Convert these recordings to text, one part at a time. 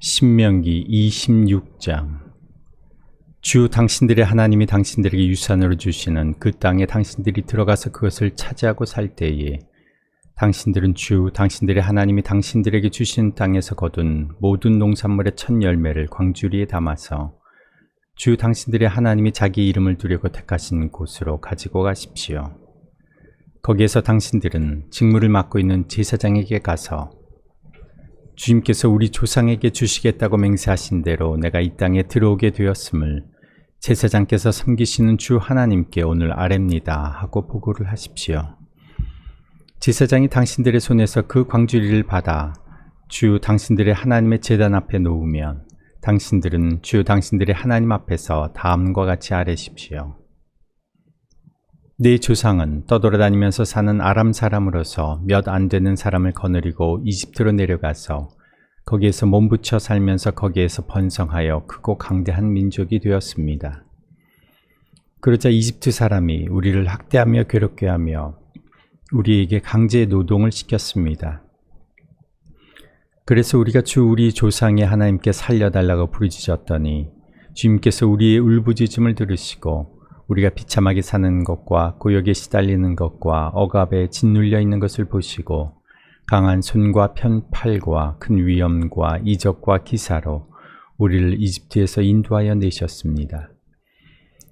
신명기 26장. 주 당신들의 하나님이 당신들에게 유산으로 주시는 그 땅에 당신들이 들어가서 그것을 차지하고 살 때에 당신들은 주 당신들의 하나님이 당신들에게 주신 땅에서 거둔 모든 농산물의 첫 열매를 광주리에 담아서 주 당신들의 하나님이 자기 이름을 두려고 택하신 곳으로 가지고 가십시오. 거기에서 당신들은 직무를 맡고 있는 제사장에게 가서 주님께서 우리 조상에게 주시겠다고 맹세하신 대로 내가 이 땅에 들어오게 되었음을 제사장께서 섬기시는 주 하나님께 오늘 아뢰옵니다 하고 보고를 하십시오. 제사장이 당신들의 손에서 그 광주리를 받아 주 당신들의 하나님의 제단 앞에 놓으면 당신들은 주 당신들의 하나님 앞에서 다음과 같이 아뢰십시오. 내 조상은 떠돌아다니면서 사는 아람 사람으로서 몇 안 되는 사람을 거느리고 이집트로 내려가서 거기에서 몸부쳐 살면서 거기에서 번성하여 크고 강대한 민족이 되었습니다. 그러자 이집트 사람이 우리를 학대하며 괴롭게 하며 우리에게 강제 노동을 시켰습니다. 그래서 우리가 주 우리 조상의 하나님께 살려달라고 부르짖었더니 주님께서 우리의 울부짖음을 들으시고 우리가 비참하게 사는 것과 고역에 시달리는 것과 억압에 짓눌려 있는 것을 보시고 강한 손과 편팔과 큰 위험과 이적과 기사로 우리를 이집트에서 인도하여 내셨습니다.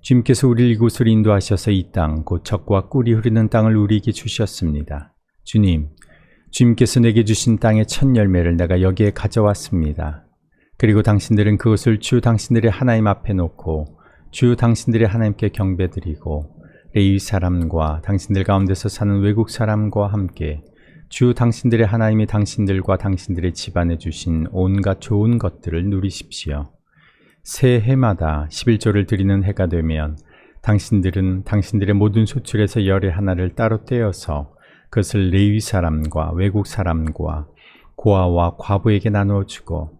주님께서 우리를 이곳으로 인도하셔서 이 땅 곧 젖과 꿀이 흐르는 땅을 우리에게 주셨습니다. 주님께서 내게 주신 땅의 첫 열매를 내가 여기에 가져왔습니다. 그리고 당신들은 그것을 주 당신들의 하나님 앞에 놓고 주 당신들의 하나님께 경배드리고 레위 사람과 당신들 가운데서 사는 외국 사람과 함께 주 당신들의 하나님이 당신들과 당신들의 집안에 주신 온갖 좋은 것들을 누리십시오. 새 해마다 11조를 드리는 해가 되면 당신들은 당신들의 모든 소출에서 열의 하나를 따로 떼어서 그것을 레위 사람과 외국 사람과 고아와 과부에게 나누어 주고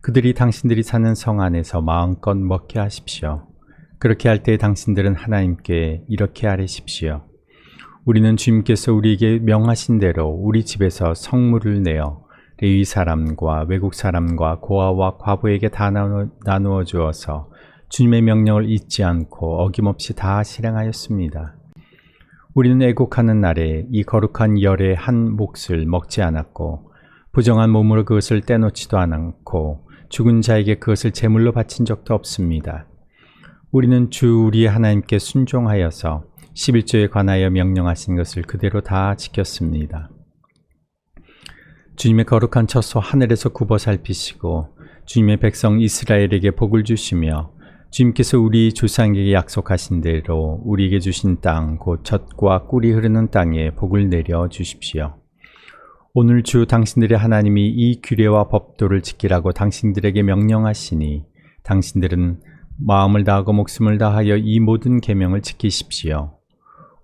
그들이 당신들이 사는 성 안에서 마음껏 먹게 하십시오. 그렇게 할 때 당신들은 하나님께 이렇게 아뢰십시오. 우리는 주님께서 우리에게 명하신 대로 우리 집에서 성물을 내어 레위 사람과 외국 사람과 고아와 과부에게 다 나누어 주어서 주님의 명령을 잊지 않고 어김없이 다 실행하였습니다. 우리는 애곡하는 날에 이 거룩한 열의 한 몫을 먹지 않았고 부정한 몸으로 그것을 떼놓지도 않고 죽은 자에게 그것을 제물로 바친 적도 없습니다. 우리는 주 우리의 하나님께 순종하여서 11조에 관하여 명령하신 것을 그대로 다 지켰습니다. 주님의 거룩한 처소 하늘에서 굽어 살피시고 주님의 백성 이스라엘에게 복을 주시며 주님께서 우리 조상에게 약속하신 대로 우리에게 주신 땅 곧 젖과 꿀이 흐르는 땅에 복을 내려 주십시오. 오늘 주 당신들의 하나님이 이 규례와 법도를 지키라고 당신들에게 명령하시니 당신들은 마음을 다하고 목숨을 다하여 이 모든 계명을 지키십시오.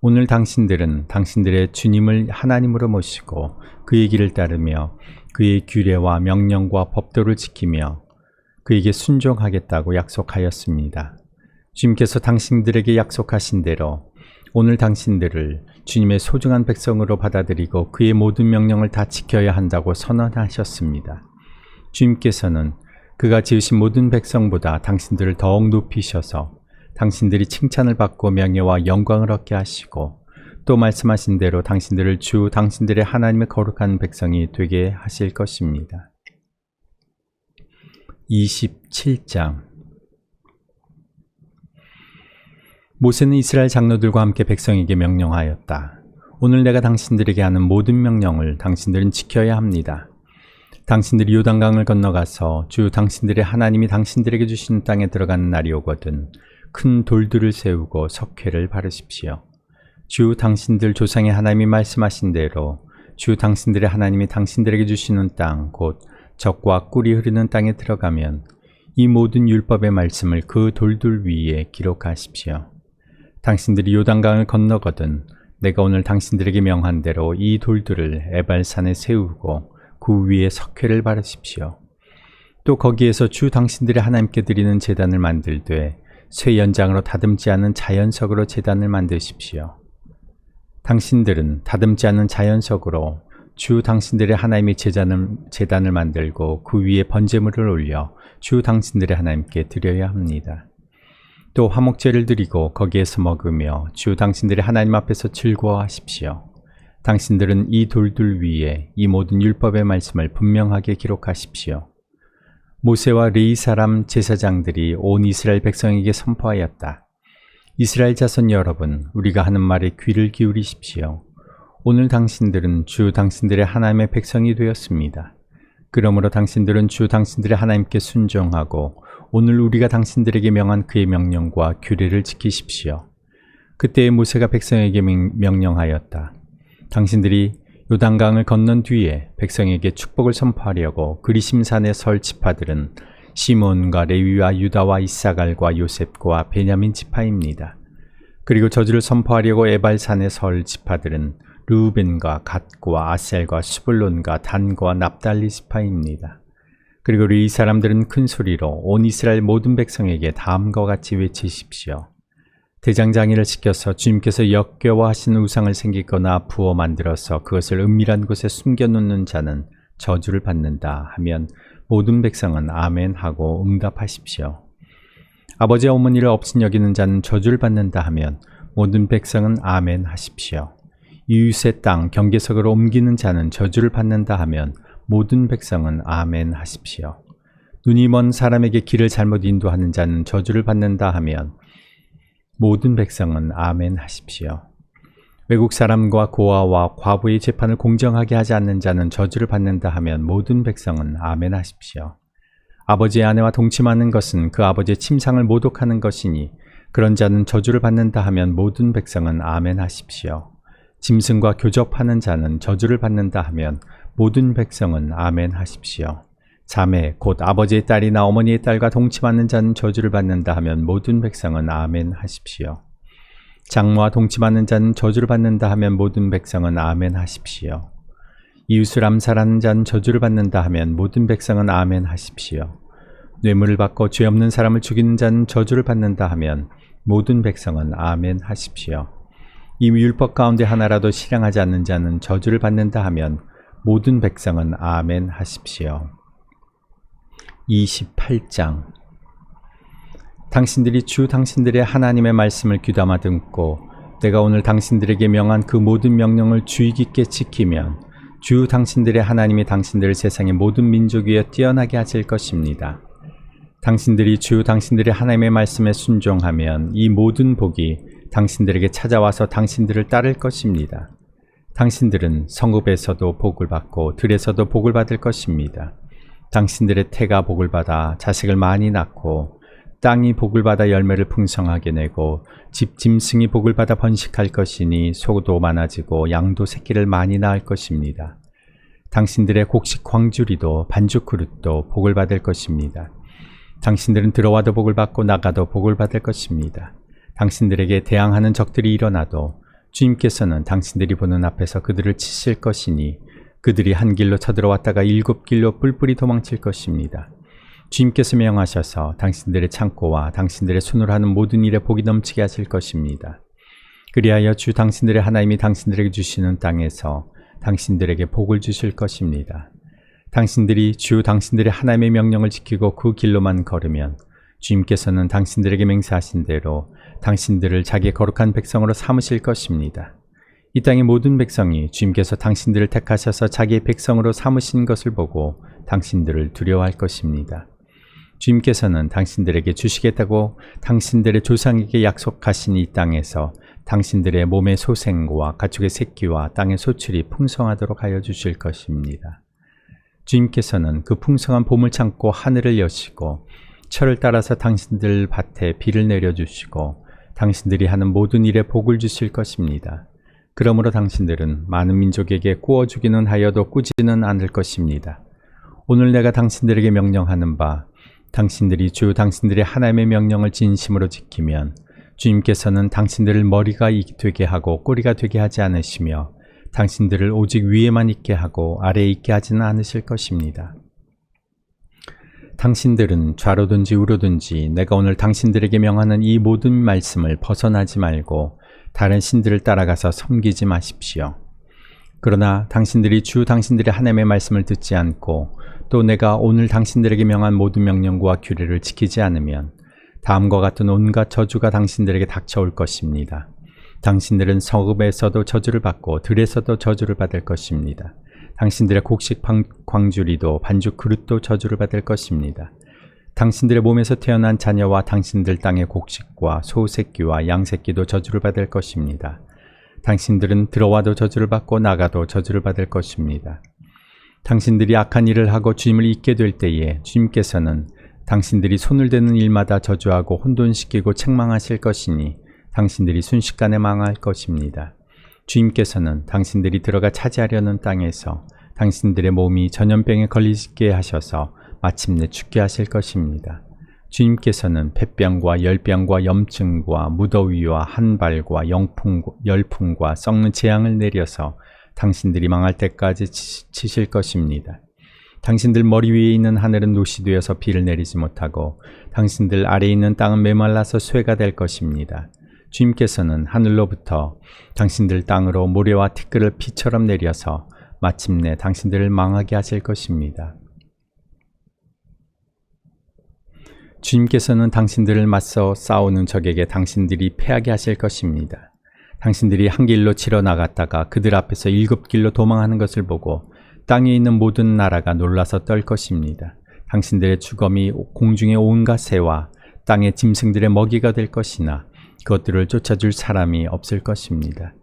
오늘 당신들은 당신들의 주님을 하나님으로 모시고 그의 길을 따르며 그의 규례와 명령과 법도를 지키며 그에게 순종하겠다고 약속하였습니다. 주님께서 당신들에게 약속하신 대로 오늘 당신들을 주님의 소중한 백성으로 받아들이고 그의 모든 명령을 다 지켜야 한다고 선언하셨습니다. 주님께서는 그가 지으신 모든 백성보다 당신들을 더욱 높이셔서 당신들이 칭찬을 받고 명예와 영광을 얻게 하시고 또 말씀하신 대로 당신들을 주 당신들의 하나님의 거룩한 백성이 되게 하실 것입니다. 27장. 모세는 이스라엘 장로들과 함께 백성에게 명령하였다. 오늘 내가 당신들에게 하는 모든 명령을 당신들은 지켜야 합니다. 당신들이 요단강을 건너가서 주 당신들의 하나님이 당신들에게 주신 땅에 들어가는 날이 오거든 큰 돌들을 세우고 석회를 바르십시오. 주 당신들 조상의 하나님이 말씀하신 대로 주 당신들의 하나님이 당신들에게 주시는 땅 곧 젖과 꿀이 흐르는 땅에 들어가면 이 모든 율법의 말씀을 그 돌들 위에 기록하십시오. 당신들이 요단강을 건너거든 내가 오늘 당신들에게 명한 대로 이 돌들을 에발산에 세우고 그 위에 석회를 바르십시오. 또 거기에서 주 당신들의 하나님께 드리는 제단을 만들되 쇠 연장으로 다듬지 않은 자연석으로 제단을 만드십시오. 당신들은 다듬지 않은 자연석으로 주 당신들의 하나님의 제단을 만들고 그 위에 번제물을 올려 주 당신들의 하나님께 드려야 합니다. 또 화목제를 드리고 거기에서 먹으며 주 당신들의 하나님 앞에서 즐거워하십시오. 당신들은 이 돌들 위에 이 모든 율법의 말씀을 분명하게 기록하십시오. 모세와 레위 사람 제사장들이 온 이스라엘 백성에게 선포하였다. 이스라엘 자손 여러분, 우리가 하는 말에 귀를 기울이십시오. 오늘 당신들은 주 당신들의 하나님의 백성이 되었습니다. 그러므로 당신들은 주 당신들의 하나님께 순종하고 오늘 우리가 당신들에게 명한 그의 명령과 규례를 지키십시오. 그때에 모세가 백성에게 명령하였다. 당신들이 요단강을 건넌 뒤에 백성에게 축복을 선포하려고 그리심산에 설 지파들은 시몬과 레위와 유다와 이사갈과 요셉과 베냐민 지파입니다. 그리고 저주를 선포하려고 에발산에 설 지파들은 르우벤과 갓과 아셀과 스불론과 단과 납달리 지파입니다. 그리고 이 사람들은 큰 소리로 온 이스라엘 모든 백성에게 다음과 같이 외치십시오. 대장장이를 시켜서 주님께서 역겨워하신 우상을 생기거나 부어 만들어서 그것을 은밀한 곳에 숨겨놓는 자는 저주를 받는다 하면 모든 백성은 아멘 하고 응답하십시오. 아버지와 어머니를 업신여기는 자는 저주를 받는다 하면 모든 백성은 아멘 하십시오. 이웃의 땅 경계석으로 옮기는 자는 저주를 받는다 하면 모든 백성은 아멘 하십시오. 눈이 먼 사람에게 길을 잘못 인도하는 자는 저주를 받는다 하면 모든 백성은 아멘 하십시오. 외국 사람과 고아와 과부의 재판을 공정하게 하지 않는 자는 저주를 받는다 하면 모든 백성은 아멘 하십시오. 아버지의 아내와 동침하는 것은 그 아버지의 침상을 모독하는 것이니 그런 자는 저주를 받는다 하면 모든 백성은 아멘 하십시오. 짐승과 교접하는 자는 저주를 받는다 하면 모든 백성은 아멘 하십시오. 자매 곧 아버지의 딸이나 어머니의 딸과 동침하는 자는 저주를 받는다 하면 모든 백성은 아멘 하십시오. 장모와 동침하는 자는 저주를 받는다 하면 모든 백성은 아멘 하십시오. 이웃을 암살하는 자는 저주를 받는다 하면 모든 백성은 아멘 하십시오. 뇌물을 받고 죄 없는 사람을 죽이는 자는 저주를 받는다 하면 모든 백성은 아멘 하십시오. 이 율법 가운데 하나라도 실행하지 않는 자는 저주를 받는다 하면 모든 백성은 아멘 하십시오. 28장. 당신들이 주 당신들의 하나님의 말씀을 귀담아 듣고 내가 오늘 당신들에게 명한 그 모든 명령을 주의 깊게 지키면 주 당신들의 하나님이 당신들을 세상의 모든 민족 위에 뛰어나게 하실 것입니다. 당신들이 주 당신들의 하나님의 말씀에 순종하면 이 모든 복이 당신들에게 찾아와서 당신들을 따를 것입니다. 당신들은 성읍에서도 복을 받고 들에서도 복을 받을 것입니다. 당신들의 태가 복을 받아 자식을 많이 낳고 땅이 복을 받아 열매를 풍성하게 내고 집 짐승이 복을 받아 번식할 것이니 소도 많아지고 양도 새끼를 많이 낳을 것입니다. 당신들의 곡식 광주리도 반죽 그릇도 복을 받을 것입니다. 당신들은 들어와도 복을 받고 나가도 복을 받을 것입니다. 당신들에게 대항하는 적들이 일어나도 주님께서는 당신들이 보는 앞에서 그들을 치실 것이니 그들이 한 길로 쳐들어왔다가 7길로 뿔뿔이 도망칠 것입니다. 주님께서 명하셔서 당신들의 창고와 당신들의 손으로 하는 모든 일에 복이 넘치게 하실 것입니다. 그리하여 주 당신들의 하나님이 당신들에게 주시는 땅에서 당신들에게 복을 주실 것입니다. 당신들이 주 당신들의 하나님의 명령을 지키고 그 길로만 걸으면 주님께서는 당신들에게 맹세하신 대로 당신들을 자기의 거룩한 백성으로 삼으실 것입니다. 이 땅의 모든 백성이 주님께서 당신들을 택하셔서 자기의 백성으로 삼으신 것을 보고 당신들을 두려워할 것입니다. 주님께서는 당신들에게 주시겠다고 당신들의 조상에게 약속하신 이 땅에서 당신들의 몸의 소생과 가축의 새끼와 땅의 소출이 풍성하도록 하여 주실 것입니다. 주님께서는 그 풍성한 봄을 참고 하늘을 여시고 철을 따라서 당신들 밭에 비를 내려주시고 당신들이 하는 모든 일에 복을 주실 것입니다. 그러므로 당신들은 많은 민족에게 구워 주기는 하여도 꾸지는 않을 것입니다. 오늘 내가 당신들에게 명령하는 바 당신들이 주 당신들의 하나님의 명령을 진심으로 지키면 주님께서는 당신들을 머리가 되게 하고 꼬리가 되게 하지 않으시며 당신들을 오직 위에만 있게 하고 아래에 있게 하지는 않으실 것입니다. 당신들은 좌로든지 우로든지 내가 오늘 당신들에게 명하는 이 모든 말씀을 벗어나지 말고 다른 신들을 따라가서 섬기지 마십시오. 그러나 당신들이 주 당신들의 하나님의 말씀을 듣지 않고 또 내가 오늘 당신들에게 명한 모든 명령과 규례를 지키지 않으면 다음과 같은 온갖 저주가 당신들에게 닥쳐올 것입니다. 당신들은 성읍에서도 저주를 받고 들에서도 저주를 받을 것입니다. 당신들의 곡식 광주리도 반죽 그릇도 저주를 받을 것입니다. 당신들의 몸에서 태어난 자녀와 당신들 땅의 곡식과 소새끼와 양새끼도 저주를 받을 것입니다. 당신들은 들어와도 저주를 받고 나가도 저주를 받을 것입니다. 당신들이 악한 일을 하고 주님을 잊게 될 때에 주님께서는 당신들이 손을 대는 일마다 저주하고 혼돈시키고 책망하실 것이니 당신들이 순식간에 망할 것입니다. 주님께서는 당신들이 들어가 차지하려는 땅에서 당신들의 몸이 전염병에 걸리게 하셔서 마침내 죽게 하실 것입니다. 주님께서는 폐병과 열병과 염증과 무더위와 한발과 열풍과 썩는 재앙을 내려서 당신들이 망할 때까지 치실 것입니다. 당신들 머리 위에 있는 하늘은 노시되어서 비를 내리지 못하고 당신들 아래에 있는 땅은 메말라서 쇠가 될 것입니다. 주님께서는 하늘로부터 당신들 땅으로 모래와 티끌을 비처럼 내려서 마침내 당신들을 망하게 하실 것입니다. 주님께서는 당신들을 맞서 싸우는 적에게 당신들이 패하게 하실 것입니다. 당신들이 한 길로 치러 나갔다가 그들 앞에서 7길로 도망하는 것을 보고 땅에 있는 모든 나라가 놀라서 떨 것입니다. 당신들의 주검이 공중의 온갖 새와 땅의 짐승들의 먹이가 될 것이나 그것들을 쫓아줄 사람이 없을 것입니다.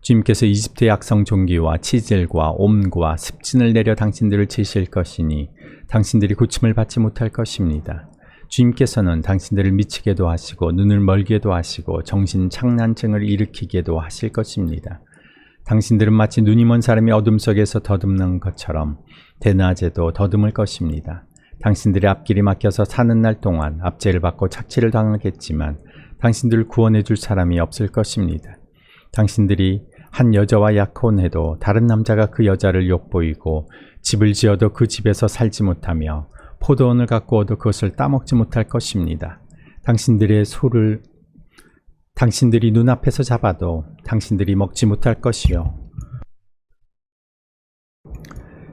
주님께서 이집트의 악성 종기와 치질과 옴과 습진을 내려 당신들을 치실 것이니 당신들이 고침을 받지 못할 것입니다. 주님께서는 당신들을 미치게도 하시고 눈을 멀게도 하시고 정신 착란증을 일으키게도 하실 것입니다. 당신들은 마치 눈이 먼 사람이 어둠 속에서 더듬는 것처럼 대낮에도 더듬을 것입니다. 당신들의 앞길이 막혀서 사는 날 동안 압제를 받고 착취를 당하겠지만 당신들을 구원해 줄 사람이 없을 것입니다. 당신들이 한 여자와 약혼해도 다른 남자가 그 여자를 욕보이고 집을 지어도 그 집에서 살지 못하며 포도원을 가꾸어도 그것을 따먹지 못할 것입니다. 당신들의 소를 당신들이 눈앞에서 잡아도 당신들이 먹지 못할 것이요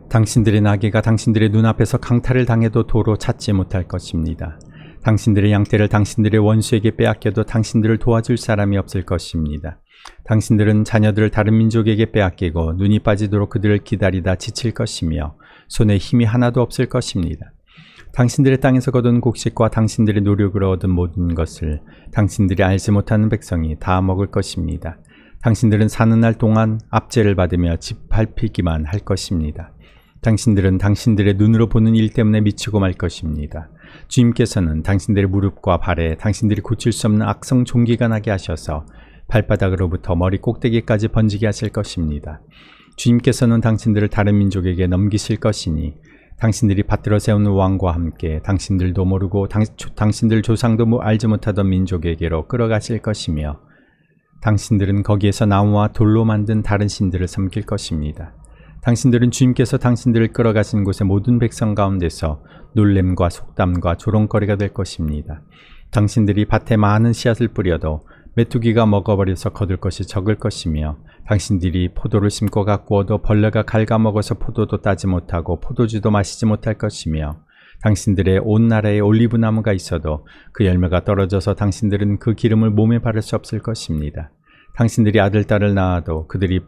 당신들의 나귀가 당신들의 눈앞에서 강탈을 당해도 도로 찾지 못할 것입니다. 당신들의 양떼를 당신들의 원수에게 빼앗겨도 당신들을 도와줄 사람이 없을 것입니다. 당신들은 자녀들을 다른 민족에게 빼앗기고 눈이 빠지도록 그들을 기다리다 지칠 것이며 손에 힘이 하나도 없을 것입니다. 당신들의 땅에서 거둔 곡식과 당신들의 노력으로 얻은 모든 것을 당신들이 알지 못하는 백성이 다 먹을 것입니다. 당신들은 사는 날 동안 압제를 받으며 짓밟히기만 할 것입니다. 당신들은 당신들의 눈으로 보는 일 때문에 미치고 말 것입니다. 주님께서는 당신들의 무릎과 발에 당신들이 고칠 수 없는 악성 종기가 나게 하셔서 발바닥으로부터 머리 꼭대기까지 번지게 하실 것입니다. 주님께서는 당신들을 다른 민족에게 넘기실 것이니 당신들이 받들어 세운 왕과 함께 당신들도 모르고 당신들 조상도 알지 못하던 민족에게로 끌어가실 것이며 당신들은 거기에서 나무와 돌로 만든 다른 신들을 섬길 것입니다. 당신들은 주님께서 당신들을 끌어가신 곳의 모든 백성 가운데서 놀램과 속담과 조롱거리가 될 것입니다. 당신들이 밭에 많은 씨앗을 뿌려도 메뚜기가 먹어버려서 거둘 것이 적을 것이며 당신들이 포도를 심고 가꾸어도 벌레가 갉아먹어서 포도도 따지 못하고 포도주도 마시지 못할 것이며 당신들의 온 나라에 올리브나무가 있어도 그 열매가 떨어져서 당신들은 그 기름을 몸에 바를 수 없을 것입니다. 당신들이 아들, 딸을 낳아도 그들이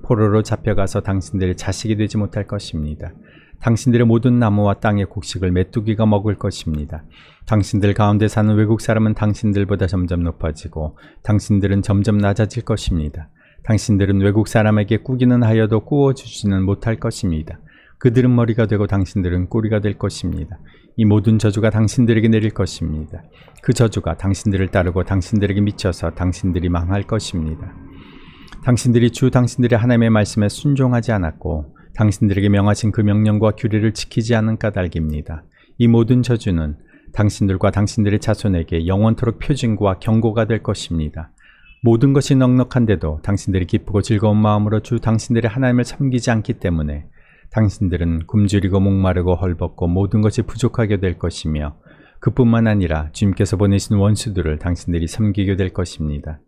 포로로 잡혀가서 당신들의 자식이 되지 못할 것입니다. 당신들의 모든 나무와 땅의 곡식을 메뚜기가 먹을 것입니다. 당신들 가운데 사는 외국 사람은 당신들보다 점점 높아지고 당신들은 점점 낮아질 것입니다. 당신들은 외국 사람에게 꾸기는 하여도 꾸어주지는 못할 것입니다. 그들은 머리가 되고 당신들은 꼬리가 될 것입니다. 이 모든 저주가 당신들에게 내릴 것입니다. 그 저주가 당신들을 따르고 당신들에게 미쳐서 당신들이 망할 것입니다. 당신들이 당신들의 하나님의 말씀에 순종하지 않았고 당신들에게 명하신 그 명령과 규례를 지키지 않은 까닭입니다. 이 모든 저주는 당신들과 당신들의 자손에게 영원토록 표징과 경고가 될 것입니다. 모든 것이 넉넉한데도 당신들이 기쁘고 즐거운 마음으로 당신들의 하나님을 섬기지 않기 때문에 당신들은 굶주리고 목마르고 헐벗고 모든 것이 부족하게 될 것이며 그뿐만 아니라 주님께서 보내신 원수들을 당신들이 섬기게 될 것입니다.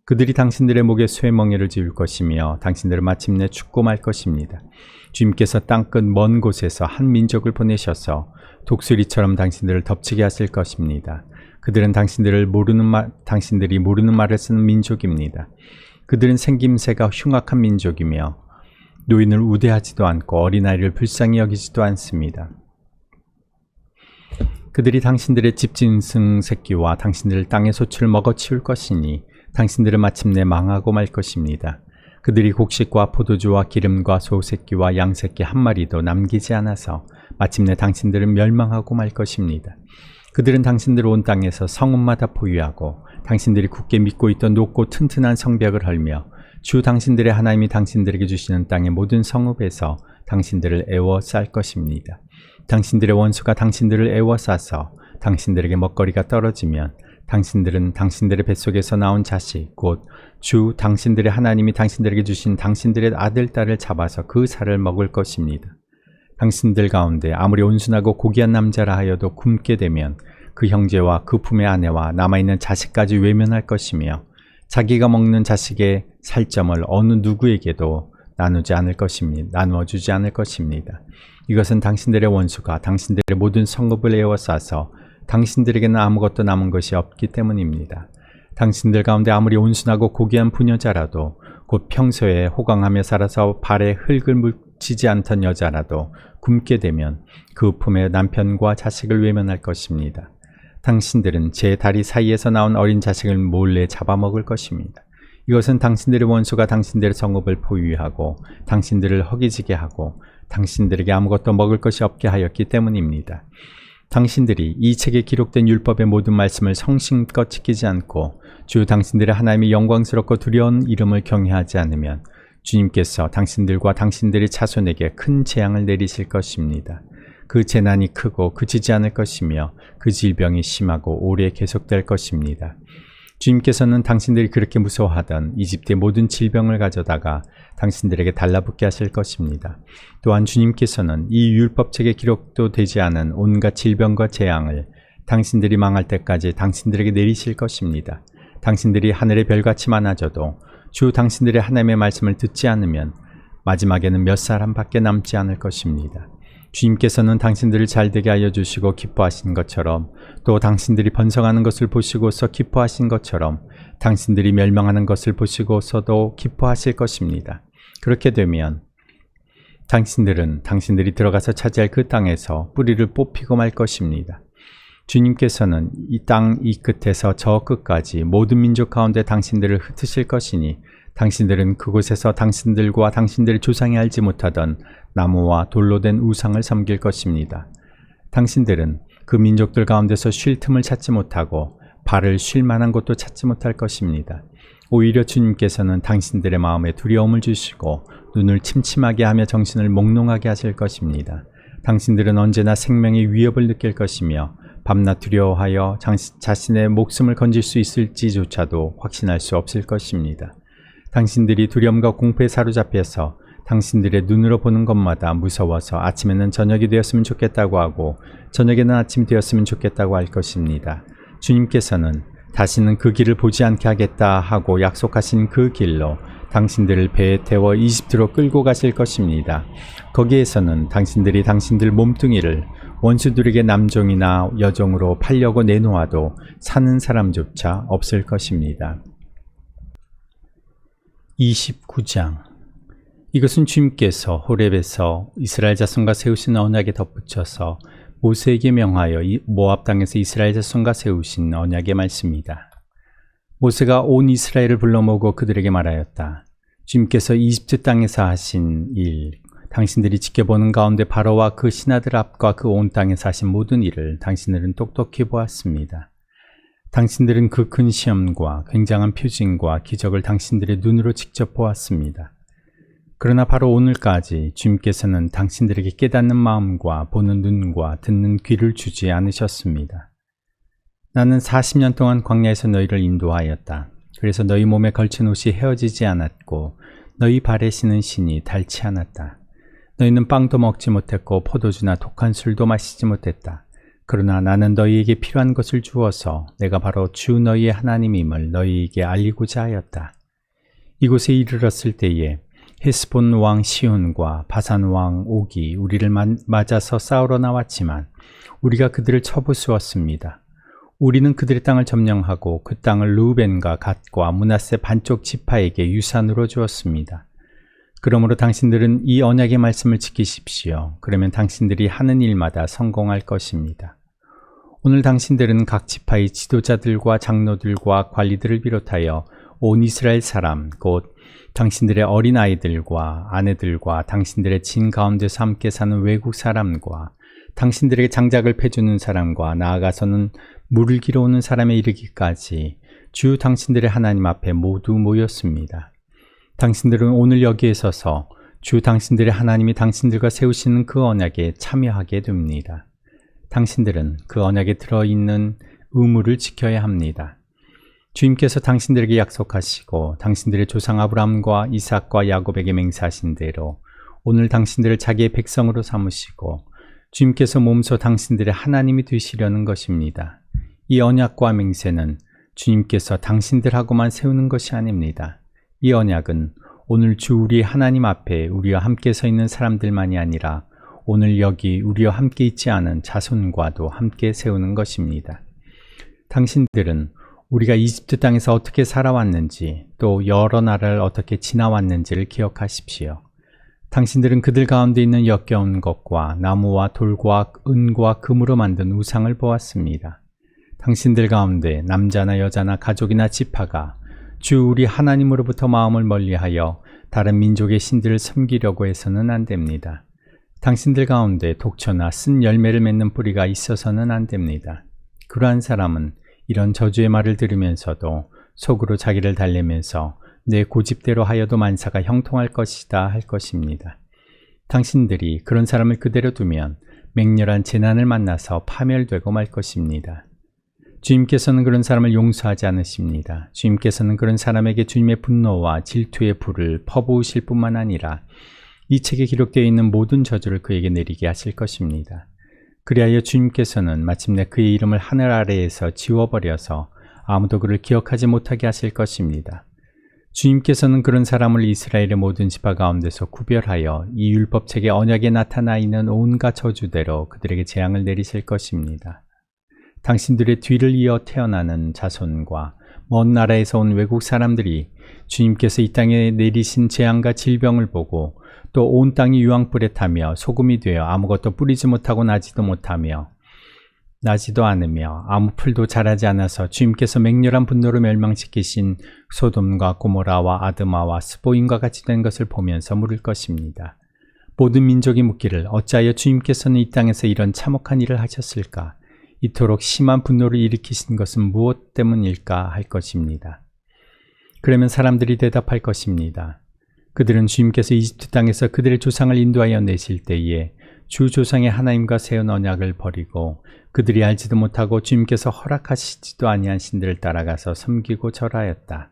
그들이 당신들의 목에 쇠멍에를 지을 것이며 당신들을 마침내 죽고 말 것입니다. 주님께서 땅끝 먼 곳에서 한 민족을 보내셔서 독수리처럼 당신들을 덮치게 하실 것입니다. 그들은 당신들이 모르는 말을 쓰는 민족입니다. 그들은 생김새가 흉악한 민족이며 노인을 우대하지도 않고 어린아이를 불쌍히 여기지도 않습니다. 그들이 당신들의 집짐승 새끼와 당신들을 땅의 소출을 먹어치울 것이니 당신들은 마침내 망하고 말 것입니다. 그들이 곡식과 포도주와 기름과 소 새끼와 양 새끼 한 마리도 남기지 않아서 마침내 당신들은 멸망하고 말 것입니다. 그들은 당신들 온 땅에서 성읍마다 보유하고 당신들이 굳게 믿고 있던 높고 튼튼한 성벽을 헐며 주 당신들의 하나님이 당신들에게 주시는 땅의 모든 성읍에서 당신들을 애워쌀 것입니다. 당신들의 원수가 당신들을 애워싸서 당신들에게 먹거리가 떨어지면 당신들은 당신들의 뱃속에서 나온 자식 곧 주 당신들의 하나님이 당신들에게 주신 당신들의 아들 딸을 잡아서 그 살을 먹을 것입니다. 당신들 가운데 아무리 온순하고 고귀한 남자라 하여도 굶게 되면 그 형제와 그 품의 아내와 남아있는 자식까지 외면할 것이며 자기가 먹는 자식의 살점을 어느 누구에게도 나누어 주지 않을 것입니다. 이것은 당신들의 원수가 당신들의 모든 성읍을 에워싸서 당신들에게는 아무것도 남은 것이 없기 때문입니다. 당신들 가운데 아무리 온순하고 고귀한 부녀자라도 곧 평소에 호강하며 살아서 발에 흙을 묻히지 않던 여자라도 굶게 되면 그 품의 남편과 자식을 외면할 것입니다. 당신들은 제 다리 사이에서 나온 어린 자식을 몰래 잡아먹을 것입니다. 이것은 당신들의 원수가 당신들의 성읍을 포위하고 당신들을 허기지게 하고 당신들에게 아무것도 먹을 것이 없게 하였기 때문입니다. 당신들이 이 책에 기록된 율법의 모든 말씀을 성심껏 지키지 않고 주 당신들의 하나님의 영광스럽고 두려운 이름을 경외하지 않으면 주님께서 당신들과 당신들의 자손에게 큰 재앙을 내리실 것입니다. 그 재난이 크고 그치지 않을 것이며 그 질병이 심하고 오래 계속될 것입니다. 주님께서는 당신들이 그렇게 무서워하던 이집트의 모든 질병을 가져다가 당신들에게 달라붙게 하실 것입니다. 또한 주님께서는 이 율법책에 기록도 되지 않은 온갖 질병과 재앙을 당신들이 망할 때까지 당신들에게 내리실 것입니다. 당신들이 하늘의 별같이 많아져도 주 당신들의 하나님의 말씀을 듣지 않으면 마지막에는 몇 사람밖에 남지 않을 것입니다. 주님께서는 당신들을 잘되게 하여 주시고 기뻐하신 것처럼 또 당신들이 번성하는 것을 보시고서 기뻐하신 것처럼 당신들이 멸망하는 것을 보시고서도 기뻐하실 것입니다. 그렇게 되면 당신들은 당신들이 들어가서 차지할 그 땅에서 뿌리를 뽑히고 말 것입니다. 주님께서는 이 땅 이 끝에서 저 끝까지 모든 민족 가운데 당신들을 흩으실 것이니 당신들은 그곳에서 당신들과 당신들의 조상이 알지 못하던 나무와 돌로 된 우상을 섬길 것입니다. 당신들은 그 민족들 가운데서 쉴 틈을 찾지 못하고 발을 쉴 만한 곳도 찾지 못할 것입니다. 오히려 주님께서는 당신들의 마음에 두려움을 주시고 눈을 침침하게 하며 정신을 몽롱하게 하실 것입니다. 당신들은 언제나 생명의 위협을 느낄 것이며 밤낮 두려워하여 자신의 목숨을 건질 수 있을지조차도 확신할 수 없을 것입니다. 당신들이 두려움과 공포에 사로잡혀서 당신들의 눈으로 보는 것마다 무서워서 아침에는 저녁이 되었으면 좋겠다고 하고 저녁에는 아침이 되었으면 좋겠다고 할 것입니다. 주님께서는 다시는 그 길을 보지 않게 하겠다 하고 약속하신 그 길로 당신들을 배에 태워 이집트로 끌고 가실 것입니다. 거기에서는 당신들이 당신들 몸뚱이를 원수들에게 남종이나 여종으로 팔려고 내놓아도 사는 사람조차 없을 것입니다. 29장. 이것은 주님께서 호렙에서 이스라엘 자손과 세우신 언약에 덧붙여서 모세에게 명하여 모압 땅에서 이스라엘 자손과 세우신 언약의 말씀이다. 모세가 온 이스라엘을 불러 모으고 그들에게 말하였다. 주님께서 이집트 땅에서 하신 일, 당신들이 지켜보는 가운데 바로와 그 신하들 앞과 그 온 땅에서 하신 모든 일을 당신들은 똑똑히 보았습니다. 당신들은 그 큰 시험과 굉장한 표징과 기적을 당신들의 눈으로 직접 보았습니다. 그러나 바로 오늘까지 주님께서는 당신들에게 깨닫는 마음과 보는 눈과 듣는 귀를 주지 않으셨습니다. 나는 40년 동안 광야에서 너희를 인도하였다. 그래서 너희 몸에 걸친 옷이 헤어지지 않았고 너희 발에 신은 신이 닳지 않았다. 너희는 빵도 먹지 못했고 포도주나 독한 술도 마시지 못했다. 그러나 나는 너희에게 필요한 것을 주어서 내가 바로 주 너희의 하나님임을 너희에게 알리고자 하였다. 이곳에 이르렀을 때에 헤스본 왕 시온과 바산 왕 옥이 우리를 맞아서 싸우러 나왔지만 우리가 그들을 쳐부수었습니다. 우리는 그들의 땅을 점령하고 그 땅을 르우벤과 갓과 므낫세 반쪽 지파에게 유산으로 주었습니다. 그러므로 당신들은 이 언약의 말씀을 지키십시오. 그러면 당신들이 하는 일마다 성공할 것입니다. 오늘 당신들은 각 지파의 지도자들과 장로들과 관리들을 비롯하여 온 이스라엘 사람, 곧 당신들의 어린아이들과 아내들과 당신들의 진 가운데서 함께 사는 외국 사람과 당신들에게 장작을 패주는 사람과 나아가서는 물을 길어오는 사람에 이르기까지 주 당신들의 하나님 앞에 모두 모였습니다. 당신들은 오늘 여기에 서서 주 당신들의 하나님이 당신들과 세우시는 그 언약에 참여하게 됩니다. 당신들은 그 언약에 들어있는 의무를 지켜야 합니다. 주님께서 당신들에게 약속하시고 당신들의 조상 아브라함과 이삭과 야곱에게 맹세하신 대로 오늘 당신들을 자기의 백성으로 삼으시고 주님께서 몸소 당신들의 하나님이 되시려는 것입니다. 이 언약과 맹세는 주님께서 당신들하고만 세우는 것이 아닙니다. 이 언약은 오늘 주 우리 하나님 앞에 우리와 함께 서 있는 사람들만이 아니라 오늘 여기 우리와 함께 있지 않은 자손과도 함께 세우는 것입니다. 당신들은 우리가 이집트 땅에서 어떻게 살아왔는지 또 여러 나라를 어떻게 지나왔는지를 기억하십시오. 당신들은 그들 가운데 있는 역겨운 것과 나무와 돌과 은과 금으로 만든 우상을 보았습니다. 당신들 가운데 남자나 여자나 가족이나 지파가 주 우리 하나님으로부터 마음을 멀리하여 다른 민족의 신들을 섬기려고 해서는 안 됩니다. 당신들 가운데 독초나 쓴 열매를 맺는 뿌리가 있어서는 안 됩니다. 그러한 사람은 이런 저주의 말을 들으면서도 속으로 자기를 달래면서 내 고집대로 하여도 만사가 형통할 것이다 할 것입니다. 당신들이 그런 사람을 그대로 두면 맹렬한 재난을 만나서 파멸되고 말 것입니다. 주님께서는 그런 사람을 용서하지 않으십니다. 주님께서는 그런 사람에게 주님의 분노와 질투의 불을 퍼부으실 뿐만 아니라 이 책에 기록되어 있는 모든 저주를 그에게 내리게 하실 것입니다. 그리하여 주님께서는 마침내 그의 이름을 하늘 아래에서 지워버려서 아무도 그를 기억하지 못하게 하실 것입니다. 주님께서는 그런 사람을 이스라엘의 모든 지파 가운데서 구별하여 이 율법책의 언약에 나타나 있는 온갖 저주대로 그들에게 재앙을 내리실 것입니다. 당신들의 뒤를 이어 태어나는 자손과 먼 나라에서 온 외국 사람들이 주님께서 이 땅에 내리신 재앙과 질병을 보고 또 온 땅이 유황불에 타며 소금이 되어 아무것도 뿌리지 못하고 나지도 않으며 아무 풀도 자라지 않아서 주님께서 맹렬한 분노로 멸망시키신 소돔과 고모라와 아드마와 스보임과 같이 된 것을 보면서 물을 것입니다. 모든 민족이 묻기를 어찌하여 주님께서는 이 땅에서 이런 참혹한 일을 하셨을까? 이토록 심한 분노를 일으키신 것은 무엇 때문일까 할 것입니다. 그러면 사람들이 대답할 것입니다. 그들은 주님께서 이집트 땅에서 그들의 조상을 인도하여 내실 때에 주 조상의 하나님과 세운 언약을 버리고 그들이 알지도 못하고 주님께서 허락하시지도 아니한 신들을 따라가서 섬기고 절하였다.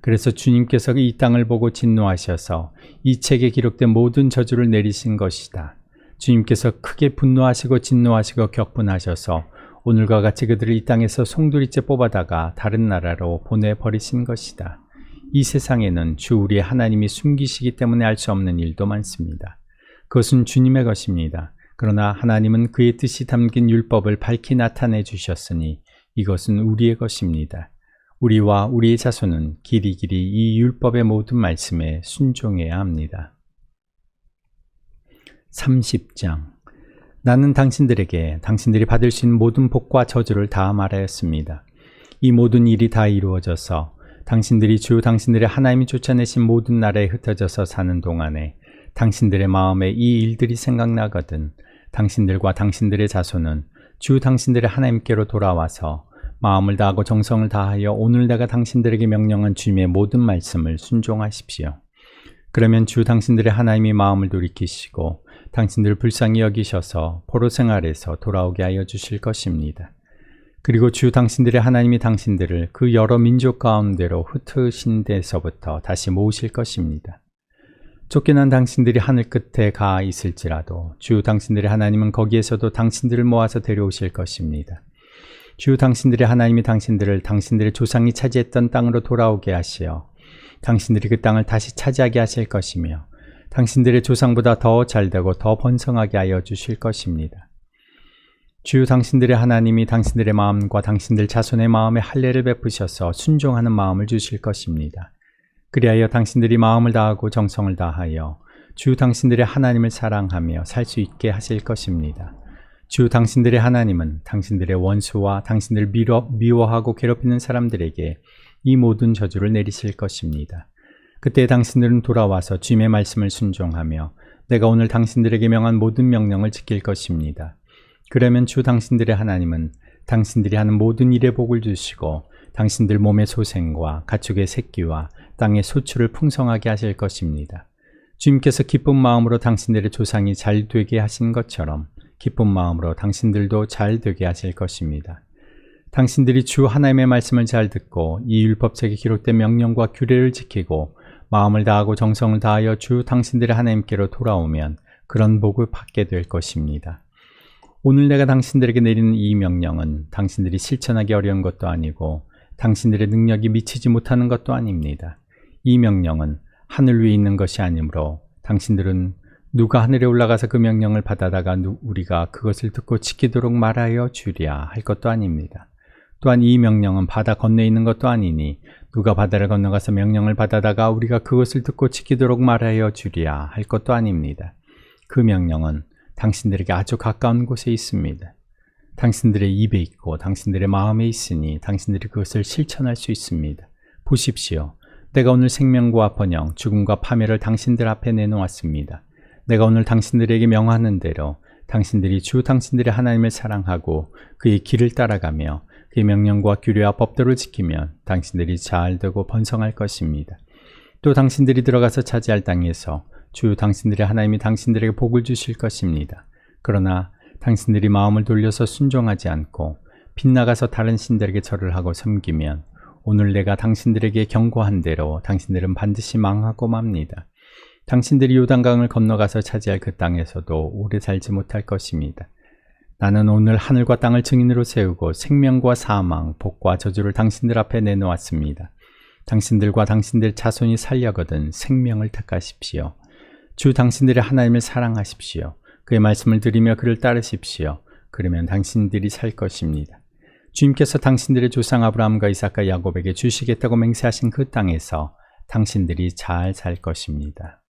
그래서 주님께서 이 땅을 보고 진노하셔서 이 책에 기록된 모든 저주를 내리신 것이다. 주님께서 크게 분노하시고 진노하시고 격분하셔서 오늘과 같이 그들을 이 땅에서 송두리째 뽑아다가 다른 나라로 보내버리신 것이다. 이 세상에는 주 우리의 하나님이 숨기시기 때문에 알 수 없는 일도 많습니다. 그것은 주님의 것입니다. 그러나 하나님은 그의 뜻이 담긴 율법을 밝히 나타내 주셨으니 이것은 우리의 것입니다. 우리와 우리의 자손은 길이 이 율법의 모든 말씀에 순종해야 합니다. 30장 나는 당신들에게 당신들이 받을 수 있는 모든 복과 저주를 다 말하였습니다. 이 모든 일이 다 이루어져서 당신들이 주 당신들의 하나님이 쫓아내신 모든 나라에 흩어져서 사는 동안에 당신들의 마음에 이 일들이 생각나거든 당신들과 당신들의 자손은 주 당신들의 하나님께로 돌아와서 마음을 다하고 정성을 다하여 오늘 내가 당신들에게 명령한 주님의 모든 말씀을 순종하십시오. 그러면 주 당신들의 하나님이 마음을 돌이키시고 당신들을 불쌍히 여기셔서 포로 생활에서 돌아오게 하여 주실 것입니다. 그리고 주 당신들의 하나님이 당신들을 그 여러 민족 가운데로 흩으신 데서부터 다시 모으실 것입니다. 쫓겨난 당신들이 하늘 끝에 가 있을지라도 주 당신들의 하나님은 거기에서도 당신들을 모아서 데려오실 것입니다. 주 당신들의 하나님이 당신들을 당신들의 조상이 차지했던 땅으로 돌아오게 하시어 당신들이 그 땅을 다시 차지하게 하실 것이며 당신들의 조상보다 더 잘되고 더 번성하게 하여 주실 것입니다. 주 당신들의 하나님이 당신들의 마음과 당신들 자손의 마음에 할례를 베푸셔서 순종하는 마음을 주실 것입니다. 그리하여 당신들이 마음을 다하고 정성을 다하여 주 당신들의 하나님을 사랑하며 살 수 있게 하실 것입니다. 주 당신들의 하나님은 당신들의 원수와 당신들을 미워하고 괴롭히는 사람들에게 이 모든 저주를 내리실 것입니다. 그때 당신들은 돌아와서 주님의 말씀을 순종하며 내가 오늘 당신들에게 명한 모든 명령을 지킬 것입니다. 그러면 주 당신들의 하나님은 당신들이 하는 모든 일에 복을 주시고 당신들 몸의 소생과 가축의 새끼와 땅의 소출을 풍성하게 하실 것입니다. 주님께서 기쁜 마음으로 당신들의 조상이 잘 되게 하신 것처럼 기쁜 마음으로 당신들도 잘 되게 하실 것입니다. 당신들이 주 하나님의 말씀을 잘 듣고 이 율법책에 기록된 명령과 규례를 지키고 마음을 다하고 정성을 다하여 주 당신들의 하나님께로 돌아오면 그런 복을 받게 될 것입니다. 오늘 내가 당신들에게 내리는 이 명령은 당신들이 실천하기 어려운 것도 아니고 당신들의 능력이 미치지 못하는 것도 아닙니다. 이 명령은 하늘 위에 있는 것이 아니므로 당신들은 누가 하늘에 올라가서 그 명령을 받아다가 우리가 그것을 듣고 지키도록 말하여 주랴 할 것도 아닙니다. 또한 이 명령은 바다 건너에 있는 것도 아니니 누가 바다를 건너가서 명령을 받아다가 우리가 그것을 듣고 지키도록 말하여 주랴 할 것도 아닙니다. 그 명령은 당신들에게 아주 가까운 곳에 있습니다. 당신들의 입에 있고 당신들의 마음에 있으니 당신들이 그것을 실천할 수 있습니다. 보십시오. 내가 오늘 생명과 번영, 죽음과 파멸을 당신들 앞에 내놓았습니다. 내가 오늘 당신들에게 명하는 대로 당신들이 주 당신들의 하나님을 사랑하고 그의 길을 따라가며 그의 명령과 규례와 법도를 지키면 당신들이 잘되고 번성할 것입니다. 또 당신들이 들어가서 차지할 땅에서 주 당신들의 하나님이 당신들에게 복을 주실 것입니다. 그러나 당신들이 마음을 돌려서 순종하지 않고 빗나가서 다른 신들에게 절을 하고 섬기면 오늘 내가 당신들에게 경고한 대로 당신들은 반드시 망하고 맙니다. 당신들이 요단강을 건너가서 차지할 그 땅에서도 오래 살지 못할 것입니다. 나는 오늘 하늘과 땅을 증인으로 세우고 생명과 사망, 복과 저주를 당신들 앞에 내놓았습니다. 당신들과 당신들 자손이 살려거든 생명을 택하십시오. 주 당신들의 하나님을 사랑하십시오. 그의 말씀을 들으며 그를 따르십시오. 그러면 당신들이 살 것입니다. 주님께서 당신들의 조상 아브라함과 이삭과 야곱에게 주시겠다고 맹세하신 그 땅에서 당신들이 잘 살 것입니다.